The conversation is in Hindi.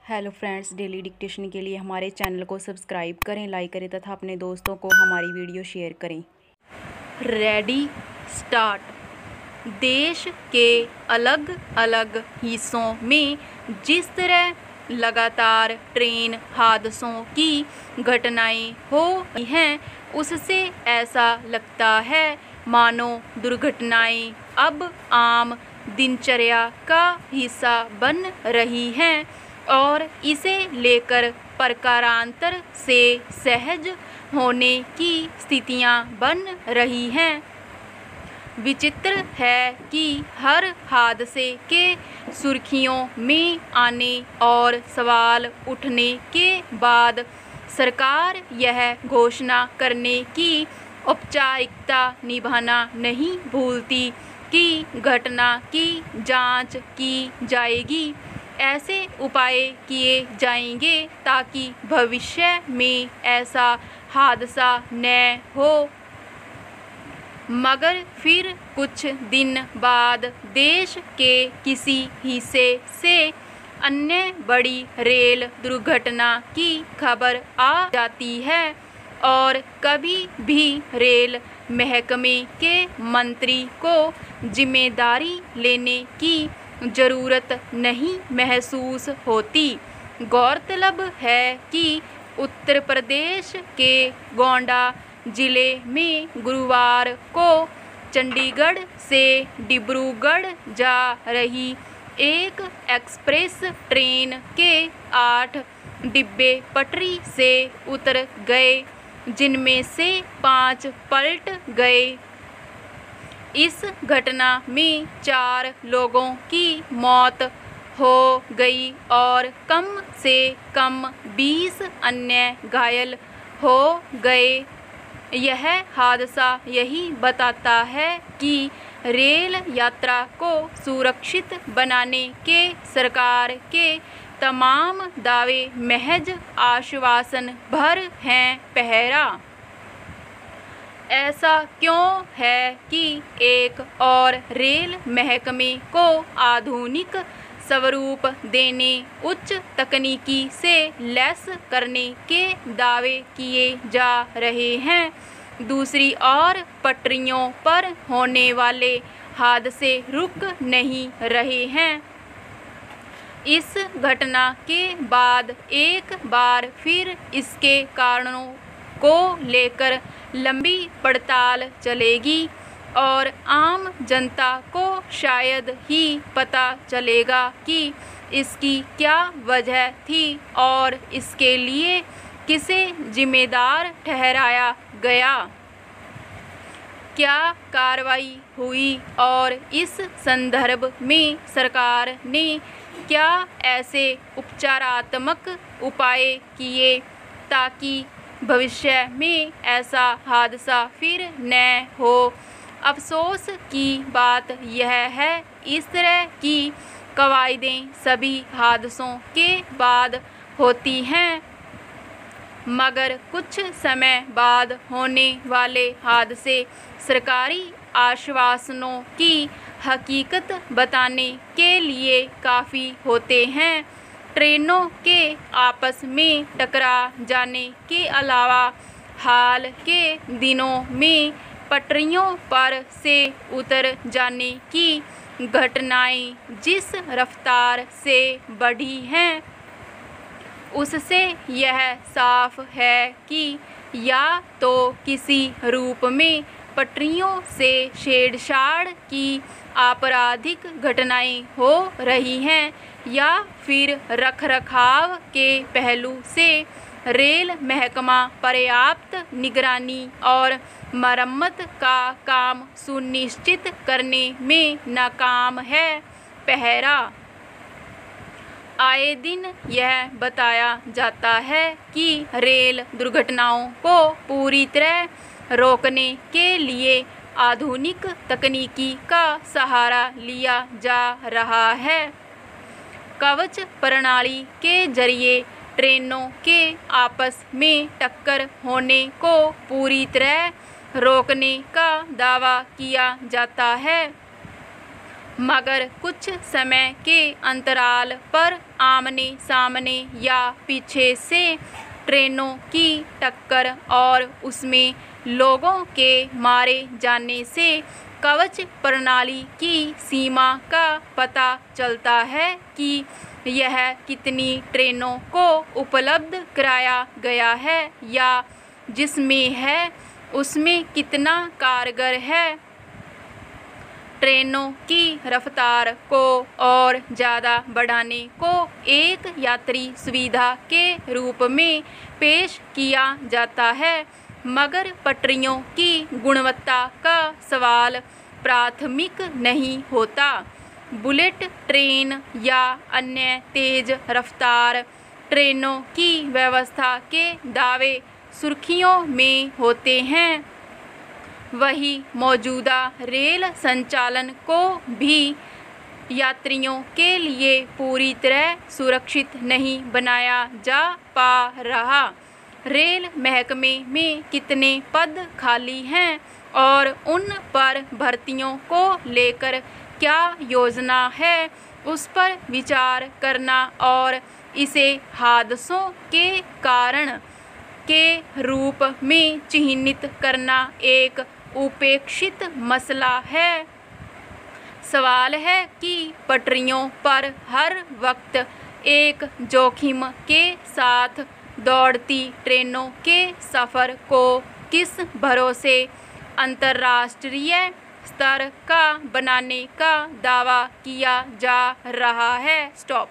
हेलो फ्रेंड्स, डेली डिक्टेशन के लिए हमारे चैनल को सब्सक्राइब करें, लाइक करें तथा अपने दोस्तों को हमारी वीडियो शेयर करें। Ready start. देश के अलग अलग हिस्सों में जिस तरह लगातार ट्रेन हादसों की घटनाएं हो रही हैं, उससे ऐसा लगता है मानो दुर्घटनाएं अब आम दिनचर्या का हिस्सा बन रही हैं और इसे लेकर प्रकारांतर से सहज होने की स्थितियां बन रही हैं। विचित्र है कि हर हादसे के सुर्खियों में आने और सवाल उठने के बाद सरकार यह घोषणा करने की औपचारिकता निभाना नहीं भूलती कि घटना की जांच की जाएगी, ऐसे उपाय किए जाएंगे ताकि भविष्य में ऐसा हादसा न हो। मगर फिर कुछ दिन बाद देश के किसी हिस्से से अन्य बड़ी रेल दुर्घटना की खबर आ जाती है और कभी भी रेल महकमे के मंत्री को जिम्मेदारी लेने की ज़रूरत नहीं महसूस होती। गौरतलब है कि उत्तर प्रदेश के गोंडा जिले में गुरुवार को चंडीगढ़ से डिब्रूगढ़ जा रही एक एक्सप्रेस ट्रेन के 8 डिब्बे पटरी से उतर गए, जिनमें से 5 पलट गए। इस घटना में 4 लोगों की मौत हो गई और कम से कम 20 अन्य घायल हो गए। यह हादसा यही बताता है कि रेल यात्रा को सुरक्षित बनाने के सरकार के तमाम दावे महज आश्वासन भर हैं। पहरा ऐसा क्यों है कि एक और रेल महकमे को आधुनिक स्वरूप देने, उच्च तकनीकी से लैस करने के दावे किए जा रहे हैं, दूसरी ओर पटरियों पर होने वाले हादसे रुक नहीं रहे हैं। इस घटना के बाद एक बार फिर इसके कारणों को लेकर लंबी पड़ताल चलेगी और आम जनता को शायद ही पता चलेगा कि इसकी क्या वजह थी और इसके लिए किसे जिम्मेदार ठहराया गया, क्या कार्रवाई हुई और इस संदर्भ में सरकार ने क्या ऐसे उपचारात्मक उपाय किए ताकि भविष्य में ऐसा हादसा फिर न हो। अफसोस की बात यह है, इस तरह की कवायदें सभी हादसों के बाद होती हैं, मगर कुछ समय बाद होने वाले हादसे सरकारी आश्वासनों की हकीकत बताने के लिए काफ़ी होते हैं। ट्रेनों के आपस में टकरा जाने के अलावा हाल के दिनों में पटरियों पर से उतर जाने की घटनाएं जिस रफ्तार से बढ़ी हैं, उससे यह साफ है कि या तो किसी रूप में पटरियों से छेड़छाड़ की आपराधिक घटनाएं हो रही हैं या फिर रखरखाव के पहलू से रेल महकमा पर्याप्त निगरानी और मरम्मत का काम सुनिश्चित करने में नाकाम है। पहरा आए दिन यह बताया जाता है कि रेल दुर्घटनाओं को पूरी तरह रोकने के लिए आधुनिक तकनीकी का सहारा लिया जा रहा है। कवच प्रणाली के जरिए ट्रेनों के आपस में टक्कर होने को पूरी तरह रोकने का दावा किया जाता है। मगर कुछ समय के अंतराल पर आमने सामने या पीछे से ट्रेनों की टक्कर और उसमें लोगों के मारे जाने से कवच प्रणाली की सीमा का पता चलता है कि यह कितनी ट्रेनों को उपलब्ध कराया गया है या जिसमें है उसमें कितना कारगर है। ट्रेनों की रफ्तार को और ज़्यादा बढ़ाने को एक यात्री सुविधा के रूप में पेश किया जाता है, मगर पटरियों की गुणवत्ता का सवाल प्राथमिक नहीं होता। बुलेट ट्रेन या अन्य तेज रफ्तार ट्रेनों की व्यवस्था के दावे सुर्खियों में होते हैं, वही मौजूदा रेल संचालन को भी यात्रियों के लिए पूरी तरह सुरक्षित नहीं बनाया जा पा रहा। रेल महकमे में कितने पद खाली हैं और उन पर भर्तियों को लेकर क्या योजना है, उस पर विचार करना और इसे हादसों के कारण के रूप में चिह्नित करना एक उपेक्षित मसला है। सवाल है कि पटरियों पर हर वक्त एक जोखिम के साथ दौड़ती ट्रेनों के सफ़र को किस भरोसे अंतर्राष्ट्रीय स्तर का बनाने का दावा किया जा रहा है। स्टॉप।